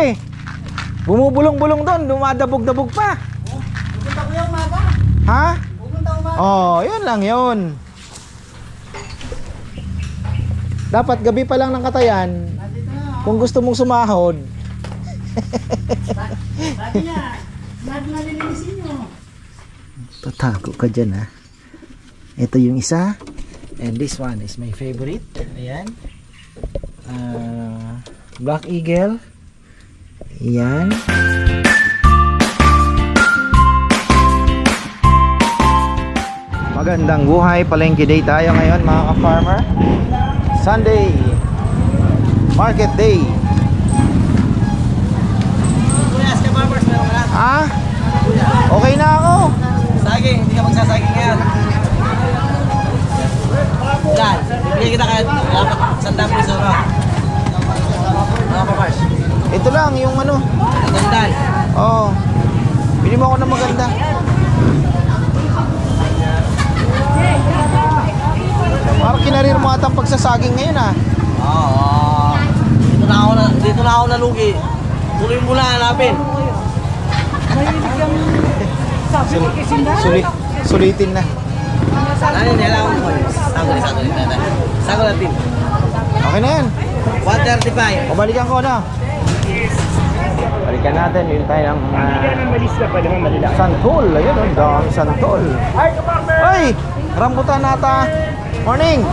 eh. Bumubulong-bulong doon, dumadabog-dabog pa. Pupunta ko yung umaga. Ha? Pupunta umaga. Oh, yun lang yun. Dapat gabi pa lang ng katayan. Kung gusto mong sumahod. Sabi niya, lahat na nilinisin nyo. Tatago ka dyan ha. Ito yung isa. And this one is my favorite. Ayan. Black Eagle. Ayan. Magandang buhay. Palengke day tayo ngayon mga ka-farmer. Sunday. Market day. Kuya, sa barbers meron ka na? Ah? Okay na ako. Saging, hindi ka magsasaging ngayon. Yan, bibigyan kita kahit 100 piso na. Mga barbers. Ito lang yung ano. Magandaan. Oo. Bili mo ako ng maganda. Parang kinarir mo atang pagsasaging ngayon ah. Oo. Dito na ako nalugi. Tuloy mo na hanapin. Sulitin na. Ano nila ako mo? Sago natin. Okay na yan. 135. O balikan ko na. Balikan natin. Yun tayo ng santol. Ayun o. Dami santol. Ay! Rambutan nata. Morning!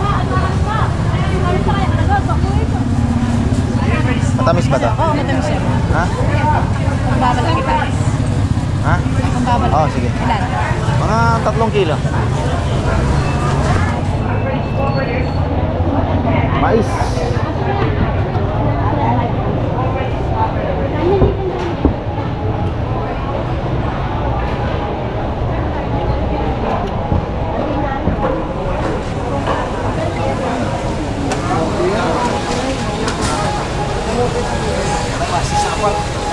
Matamis ba ito? Oo, matamis siya. Ha? Pagbabalag kita. Ha? Pagbabalag. Oo, sige. Ilan? Mga 3 kilo. Mais.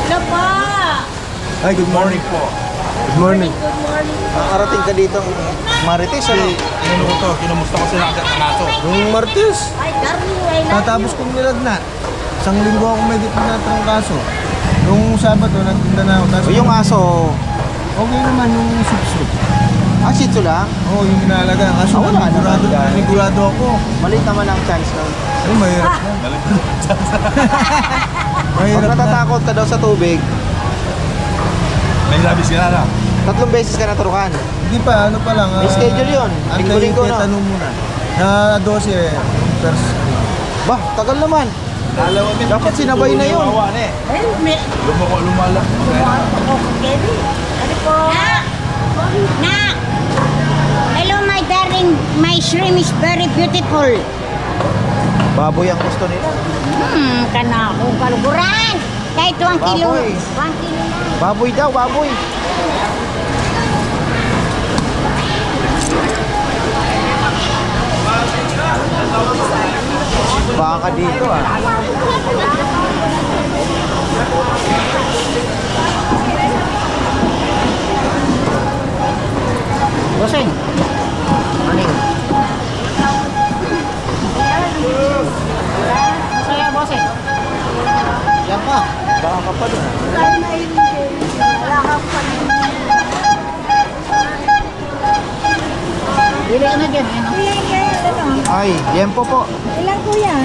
Hello po! Ay, good morning po. Good morning. Good morning. Nakarating ka dito Marites, ano? Inano ko to, kinumusta ko sila agad ng aso. Yung Marites. Ay, darling, wala. Tatapos kong nilagna. Isang linggo ako may tinatrangkaso. Yung Sabado, nagtinda na ako. So, yung aso, Okay naman yung sup-sup. Shih Tzu lang. Oo, yung inalaga. Kaso Wala naman. nanigurado ako. Maliit naman ang chance nun. Ay, mahirap na. Pag Mahirap na. natatakot ka daw sa tubig, May labis ka na lang. 3 beses ka naturukan. Hindi pa, ano pa lang. May schedule yun. Linggo-linggo, no? Tanong muna. Na 12 first. Bah, tagal naman. Dapat sinabay na yun. Ay, may... Lumala. Kevin. Ano po? Nak! Hello my darling, my shrimp is very beautiful. Baboy ang gusto nila. Kana ako kaluguran. Kahit 1 kilo. Baboy. 1 kilo lang. Baboy daw, baboy. Baka dito ah. Bossing. Morning. Masaya, bossing. Yan pa. Baka ka pa dun ah. Wala kang panahon. Bili ka na dyan, ano? Ay, yempo po. Ilan kuya?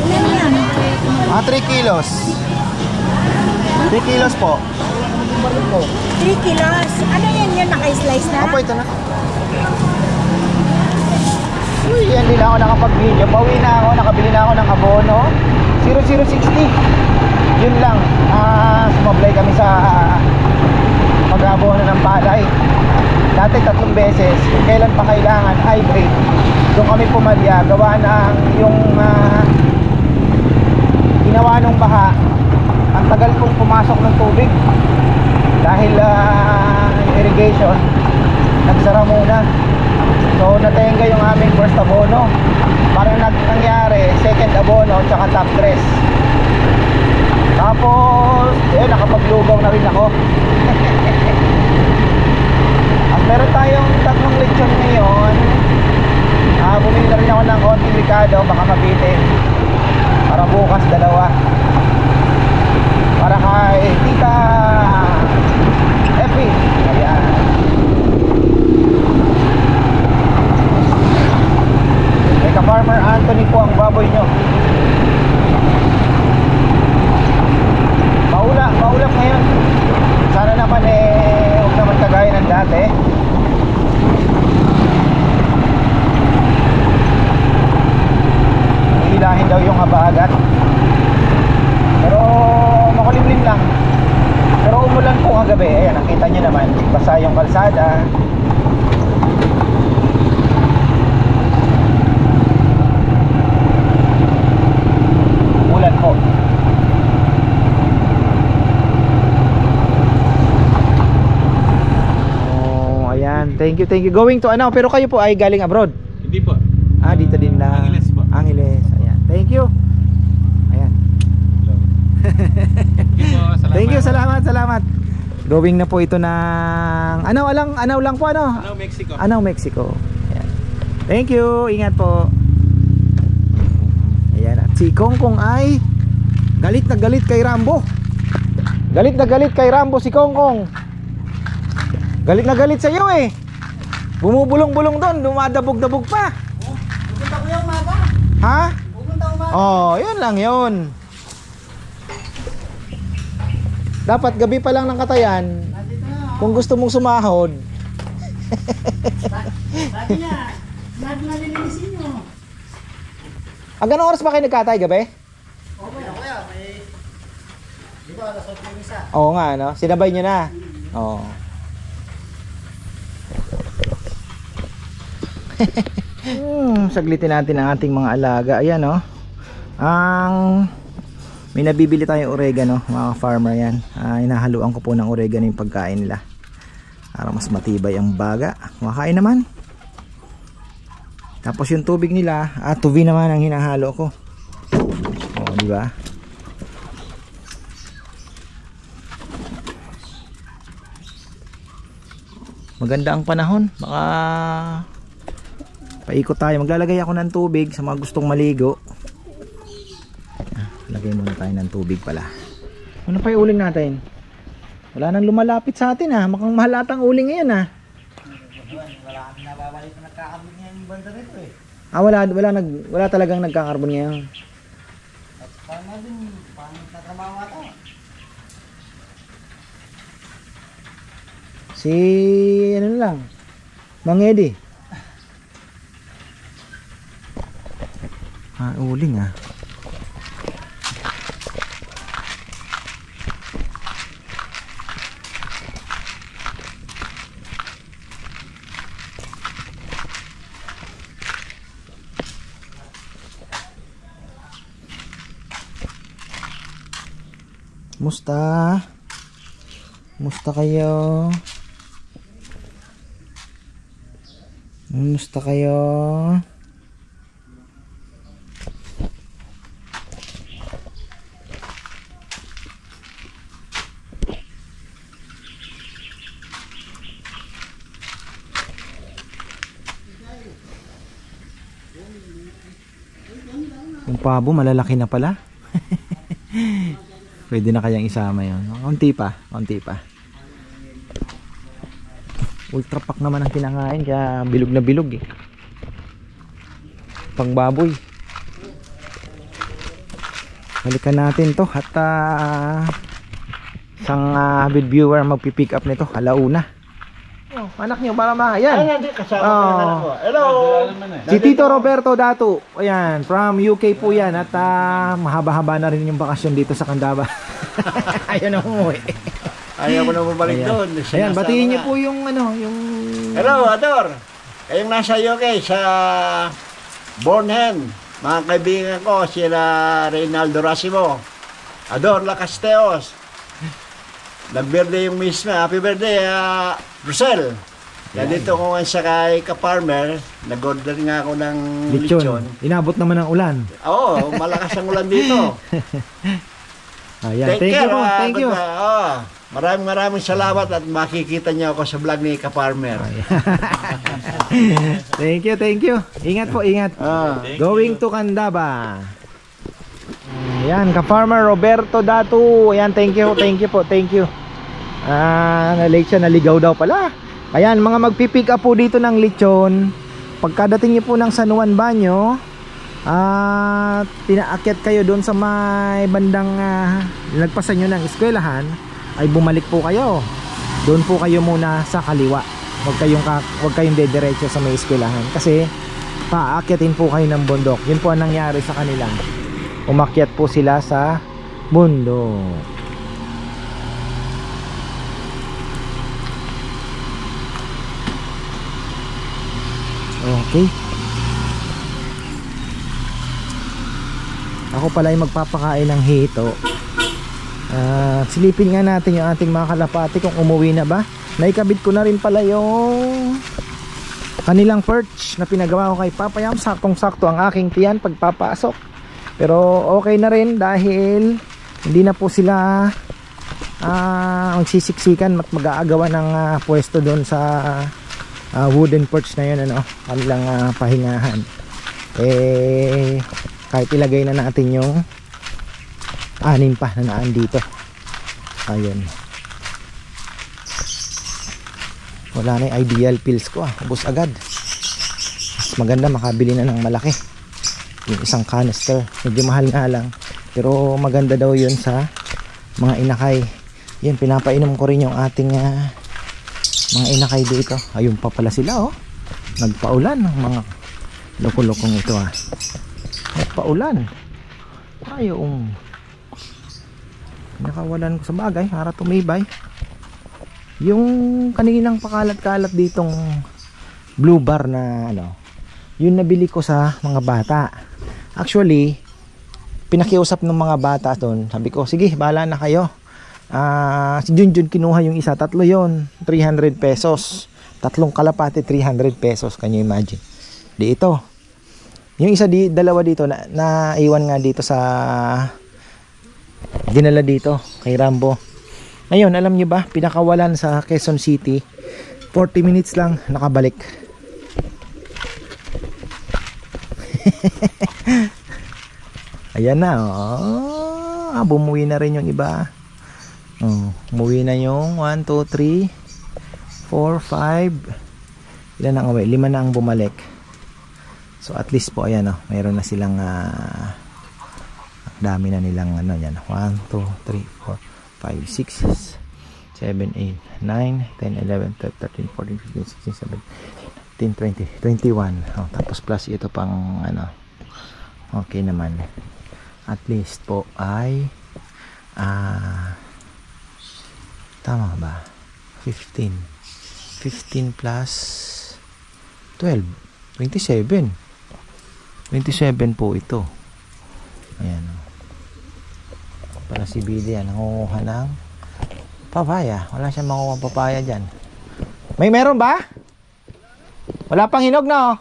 Ilan yan? 3 kilos. 3 kilos po. 3 kilos. Ano yan yun? Naka-slice na? Opo, ito na. Uy, hindi na ako nakapag-video. Pauwi na ako, nakabili na ako ng abono. 0060. Yun lang. Sumablay kami sa pag-abono ng palay. Dati 3 beses. Kung kailan pa kailangan, hybrid. Doon kami pumalya. Gawa ng yung ginawa nung baha. Ang tagal kong pumasok ng tubig. Dahil irrigation, nagsara muna. So natenga yung aming first abono. Parang nangyari second abono tsaka top dress. Tapos nakapaglugaw na rin ako. At meron tayong 3 lechon ngayon. Bumili na rin ako ng konting Ricardo, baka mabitin. Para bukas dalawa. Para kay Tita Effie. Ayan. May ka-Farmer Anthony po ang baboy nyo. Maulap ngayon. Sana naman huwag naman kagaya ng dati. Hilahin daw yung habagat. Pero makulimlim lang. Pero umulan po kagabi. Ayan, nakita nyo naman, basa yung kalsada. Umulan po. Oh, ayan. Thank you. Going to ano, pero kayo po ay galing abroad? Hindi po. Dito din lang. Angeles po. Angeles. Ayan. Thank you. Ayan. Thank you, salamat. Going na po ito ng Anaw lang po ano? Anaw, Mexico. Anaw, Mexico. Ayan. Thank you. Ingat po. Ayan. At si Kongkong ay galit na galit kay Rambo. Galit na galit kay Rambo si Kongkong. Galit na galit sa iyo eh. Bumubulong-bulong doon, dumadabog-dabog pa. Pupunta ko yung umaga. Ha? Pupunta umaga. Oh, yun lang yun. Dapat gabi pa lang ng katayan. Nandito na. Kung gusto mong sumahod. Sabi niya, nalilinisin nyo. Hanggang oras ba kayo nagkatay gabi? Kuya, may... Di ba, alas 8 yung isa? Oo nga, no? Sinabay nyo na. Oo. Saglitin natin ang ating mga alaga. Ayan, no? May nabibili tayong oregano, mga farmer yan. Hinahaluan ko po ng oregano yung pagkain nila. Para mas matibay ang baga. Makain naman. Tapos yung tubig nila, tubi naman ang hinahalo ko. O, di ba? Maganda ang panahon. Baka paikot tayo. Maglalagay ako ng tubig sa mga gustong maligo. Lagay muna tayo ng tubig pala. Ano pa yung uling natin? Wala nang lumalapit sa atin ha. Mukhang mahalatang uling ngayon ha. Wala kami nababalik na nagkakabot niya yung banda rito eh. Wala talagang nagkakarbon ngayon. At paano din, paano natrabaho ata? Si ano lang, Mang Eddie. Uling ah. Musta kayo? Musta kayo? Yung pabo malalaki na pala. Pwede na kayang isama yun. Konti pa. Ultra pack naman ang kinakain, kaya bilog na bilog eh. Pang baboy. Balikan natin to at isang avid viewer magpipick up nito, alauna. Anak nyo para yan. Hello! Si Tito Roberto Datu. Ayan, from UK po yan. At mahaba-haba na rin yung bakasyon dito sa Candaba. Ayun ang umuwi. Ayaw ko na bumalik doon. Ayan, batiin niyo po yung yung... Hello, Ador! Kayong nasa UK sa Bornhem. Mga kaibigan ko, sila Reynaldo Racimo. Ador Lacasteos. Nag-birthday yung mismo. Happy birthday, Rosel. Nandito ko nga sa kay ka-farmer. Nag-order nga ako ng lechon. Inabot naman ng ulan. Oo, malakas ang ulan dito. Ayan, thank you po. Thank you. Maraming salamat at makikita niyo ako sa vlog ni Ka-Farmer. Thank you, thank you. Ingat po, ingat. Going to Candaba. Ayan, Ka-Farmer Roberto Datu. Ayan, thank you po, thank you. Na-late siya, naligaw daw pala. Ayan, mga magpipick up po dito ng lechon. Pagkadating niyo po ng San Juan Banyo, pinaakyat kayo doon sa may bandang lagpasan nyo ng eskwelahan, ay bumalik po kayo. Doon po kayo muna sa kaliwa. Huwag kayong dediretso sa may eskwelahan kasi paakyatin po kayo ng bundok. Yun po ang nangyari sa kanila. Umakyat po sila sa bundok. Okay. Ako pala ay magpapakain ng hito. Silipin nga natin yung ating mga kalapati kung umuwi na ba. Naikabit ko na rin pala yung kanilang perch na pinagawa ko kay Papa Yam. Saktong sakto ang aking tiyan pagpapasok. Pero okay na rin dahil hindi na po sila magsisiksikan at mag-aagawa ng pwesto doon sa wooden perch na yun, kanilang pahingahan. Kahit ilagay na natin yung 6 pa na naan dito. Ayun, wala na yung ideal pills ko, ubos agad. Mas maganda makabili na ng malaki, yung isang canister. Medyo mahal nga lang pero maganda daw yun sa mga inakay. Yan, pinapainom ko rin yung ating mga inakay dito. Ayun pa pala sila, nagpaulan ng mga loko-lokong ito. Nagpaulan. Ayun, nakawalan ko sa bagay para tumibay. Yung kaninang pakalat-kalat ditong blue bar na yun nabili ko sa mga bata. Actually, pinakiusap ng mga bata doon. Sabi ko, sige, bahala na kayo. Si Junjun kinuha yung isa, 3 yon, 300 pesos. 3 kalapate, 300 pesos. Can you imagine? Di ito. Yung isa, dalawa dito na iwan nga dito sa dinala dito kay Rambo. Ngayon, alam nyo ba, pinakawalan sa Quezon City, 40 minutes lang nakabalik. Ayan na, bumuwi na rin yung iba. Umuwi na yung 1, 2, 3 4, 5. Ilan ang uwi? 5 na ang bumalik. So at least po, ayan, mayroon na silang dami na nilang yan. 1, 2, 3, 4, 5, 6, 7, 8, 9, 10, 11, 12, 13, 14, 15, 16, 17, 18, 20, 21. Tapos plus ito pang okay naman. At least po ay tama ba? 15 plus 12, 27 po ito. Ayan, para si Billy nangunguha ng papaya. Wala siyang makukuha papaya dyan. Meron ba? Wala pang hinog na,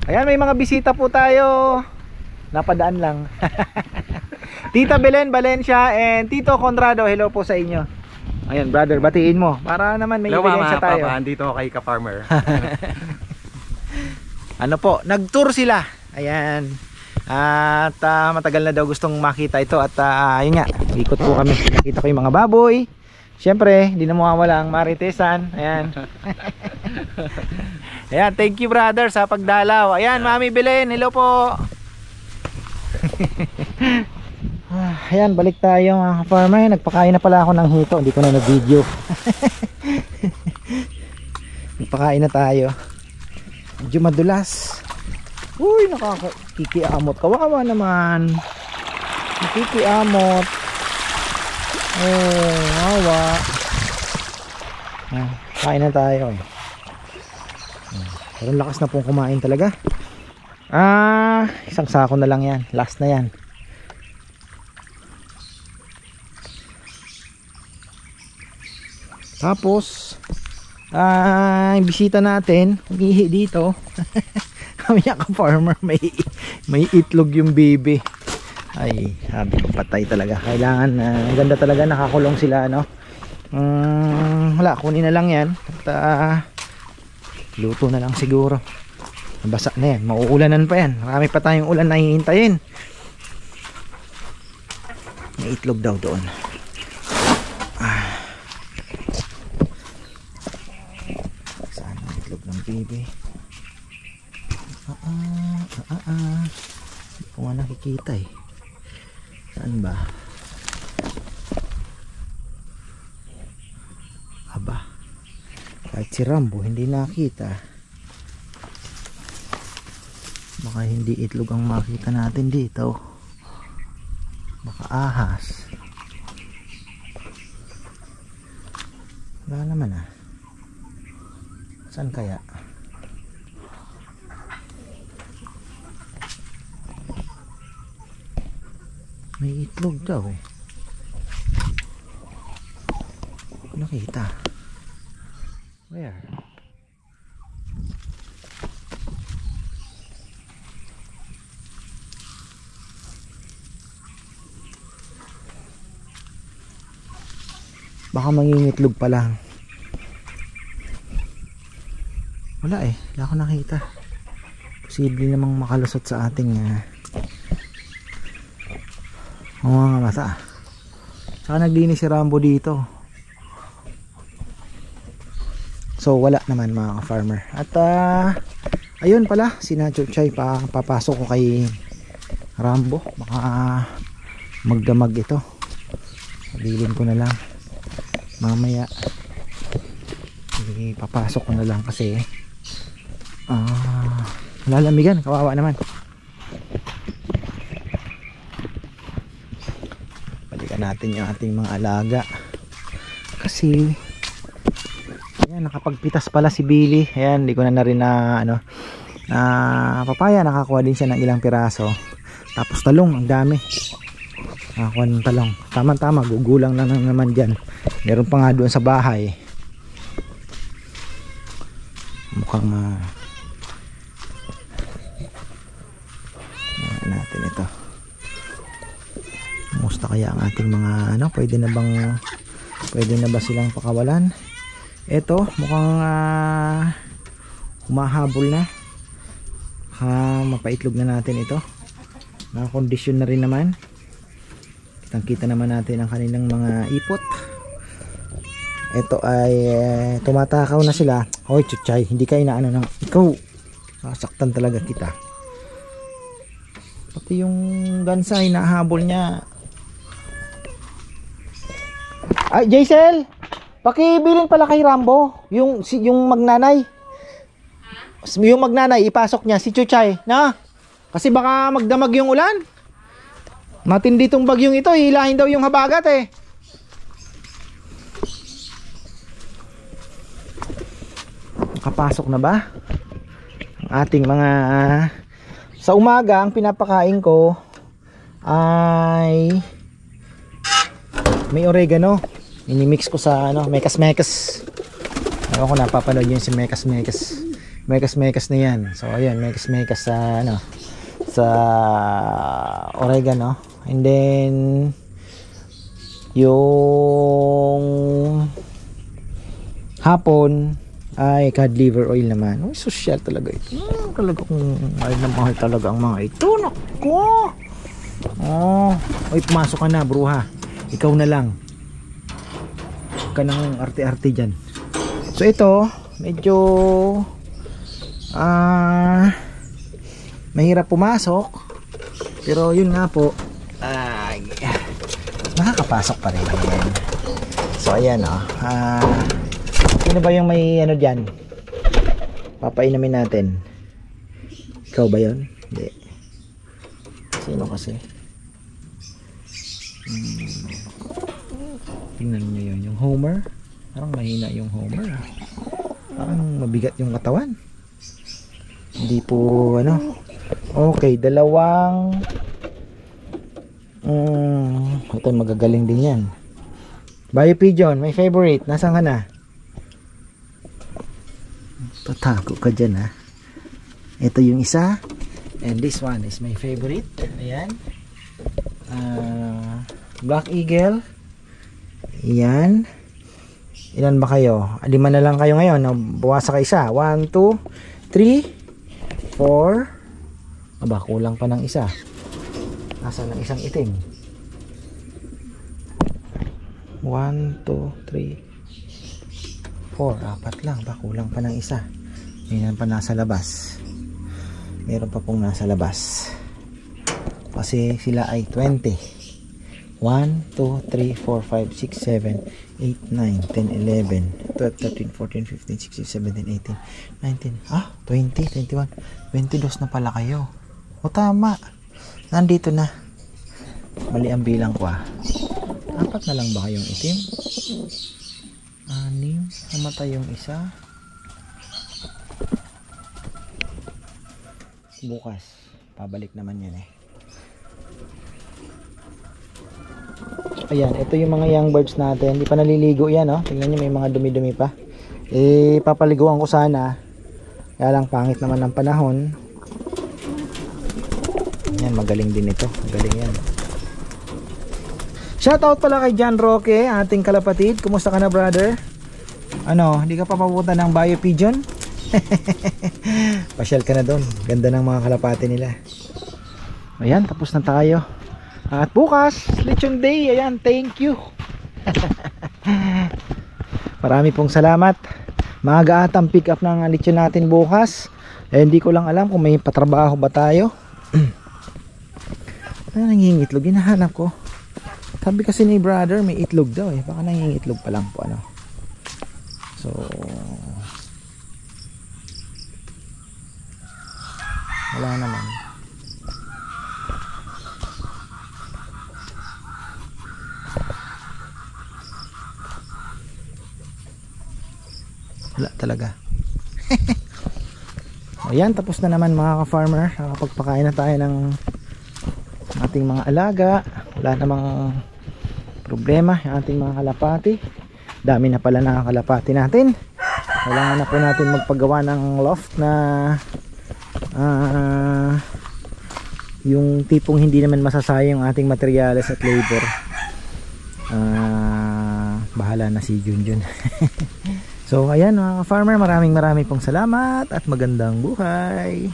Ayan, may mga bisita po tayo. Napadaan lang. Tita Belen Valencia and Tito Conrado, hello po sa inyo. Ayan, brother, batiin mo para naman may ebidensya tayo. Hello, andito ako kay Ka-Farmer. Po, nag-tour sila. Ayan. At matagal na daw gustong makita ito. At yun nga, ikot po kami. Nakita ko yung mga baboy. Siyempre, hindi na mawawala ang maritesan. Ayan. Ayan, thank you brother sa pagdalaw. Ayan, Mami Belen, hello po. Ayan, balik tayo mga ka-farmer. Nagpakain na pala ako ng hito. Hindi ko na na-video. Nagpakain na tayo. Medyo madulas. Uy, nakakakikiamot. Kawawa naman. Nakikiamot. Oh, hawa. Kain na tayo. Pero lakas na pong kumain talaga. Isang sako na lang yan. Last na yan. Tapos yung bisita natin umihi dito. Kami ka-farmer, may itlog yung baby. Ay, sabi ko patay talaga. Kailangan, ang ganda talaga, nakakulong sila, no? Wala, kunin na lang yan. At luto na lang siguro. Basa na yan, mauulanan pa yan. Marami pa tayong ulan na hihintayin. May itlog daw doon. Saan ang itlog ng baby? Hindi ko nga nakikita eh. Saan ba? Aba, kahit si Rambo hindi nakita. Baka hindi itlog ang makita natin dito. Baka ahas. Wala naman ah. Saan kaya? May itlog daw eh. Nakita. Where? Baka mangingitlog pa lang. Wala eh, wala akong nakita. Posible namang makalusot sa ating mga mata. Saka naglinis si Rambo dito. So wala naman mga farmer. At ayun pala, sina Chuchay papasok ko kay Rambo. Baka magdamag ito. Sabihin ko na lang mamaya, papasok ko na lang kasi lalamigan, kawawa naman. Balikan natin yung ating mga alaga kasi ayan, nakapagpitas pala si Billy. Ayan, hindi ko na rin na papaya, nakakuha din siya ng ilang piraso. Tapos talong, ang dami. Nakakuha ng talong, tama-tama, gugulang na naman dyan. Meron pa nga doon sa bahay. Mukhang natin ito. Musta kaya ang ating mga pwede na ba silang pakawalan? Ito mukhang humahabol na. Mapaitlog na natin ito. Nakakondisyon na rin naman. Kitang-kita naman natin ang kanilang mga ipot. Ito ay tumatakaw na sila. Hoy Chuchay, hindi kayo na ng ikaw. Sasaktan talaga kita. Pati yung gansa hinahabol niya. Ay, Jaisel, pakibilin pala kay Rambo yung magnanay. Yung magnanay ipasok niya si Chuchay, na? Kasi baka magdamag yung ulan. Matindi tong bagyong ito, hilahin daw yung habagat eh. Nakapasok na ba ang ating mga sa umaga? Ang pinapakain ko ay may oregano, inimix ko sa mekas-mekas. Ewan ko, napapanood yun si mekas-mekas na yan. So ayan, mekas-mekas sa sa oregano. And then yung hapon ay cod liver oil naman. Uy, social talaga ito. Talaga kung mahal na mahal talaga ang mga ito. Naku! Uy, pumasok ka na, bruha. Ikaw na lang. Huwag ka nang arte-arte dyan. So ito, medyo mahirap pumasok. Pero yun nga po, nakakapasok pa rin. So ayan sino ba yung may dyan? Papainamin natin. Ikaw ba yun? Hindi. Sino kasi? Tingnan nyo yun. Yung Homer. Parang mahina yung Homer. Parang mabigat yung katawan. Hindi po Okay, dalawang ito magagaling din yan. Bayo Pigeon, my favorite. Nasaan ka na? Tatago ka dyan ha. Ito yung isa. And this one is my favorite. Ayan. Black Eagle. Yan. Ilan ba kayo? 5 na lang kayo ngayon. Buwasa ka isa. 1, 2, 3, 4. Aba, kulang pa ng isa. Nasaan ang isang itim? 1, 2, 3, 4. 4 lang. Ba, kulang pa ng isa. Mayroon pa nasa labas. Meron pa pong nasa labas. Kasi sila ay 20. 1, 2, 3, 4, 5, 6, 7, 8, 9, 10, 11, 12, 13, 14, 15, 16, 17, 18, 19, 20, 21, 22 na pala kayo. O tama, nandito na. Mali ang bilang ko 4 na lang ba kayong itim? 6, namatay yung isa. Bukas, pabalik naman yan eh. Ayan, ito yung mga young birds natin. Hindi pa naliligo yan, oh. Tingnan nyo, may mga dumi-dumi pa. Papaliguan ko sana. Kaya lang, pangit naman ng panahon. Yan, magaling din ito. Magaling yan. Shoutout pala kay John Roque, ating kalapatid. Kumusta ka na, brother? Ano, hindi ka pa papunta ng Bio Pigeon? Pasyal ka na doon. Ganda ng mga kalapati nila. Ayan, tapos na tayo. At bukas, Lechon Day. Ayan, thank you. Marami pong salamat. Maaga atang pick up ng lechon natin bukas. Hindi ko lang alam kung may patrabaho ba tayo. Ano nangingitlog? Hinahanap ko. Sabi kasi ni brother may itlog daw eh. Baka nangingitlog pa lang po ano. So wala naman. Wala talaga. Ayan, tapos na naman mga ka-farmer. Nakapagpakain na tayo ng ating mga alaga. Wala namang problema yung ating mga kalapati. Dami na pala na kalapati natin. Kailangan na po natin magpagawa ng loft na yung tipong hindi naman masasayang ang ating materyales at labor. Bahala na si Junjun. So ayan mga farmer, maraming pong salamat at magandang buhay.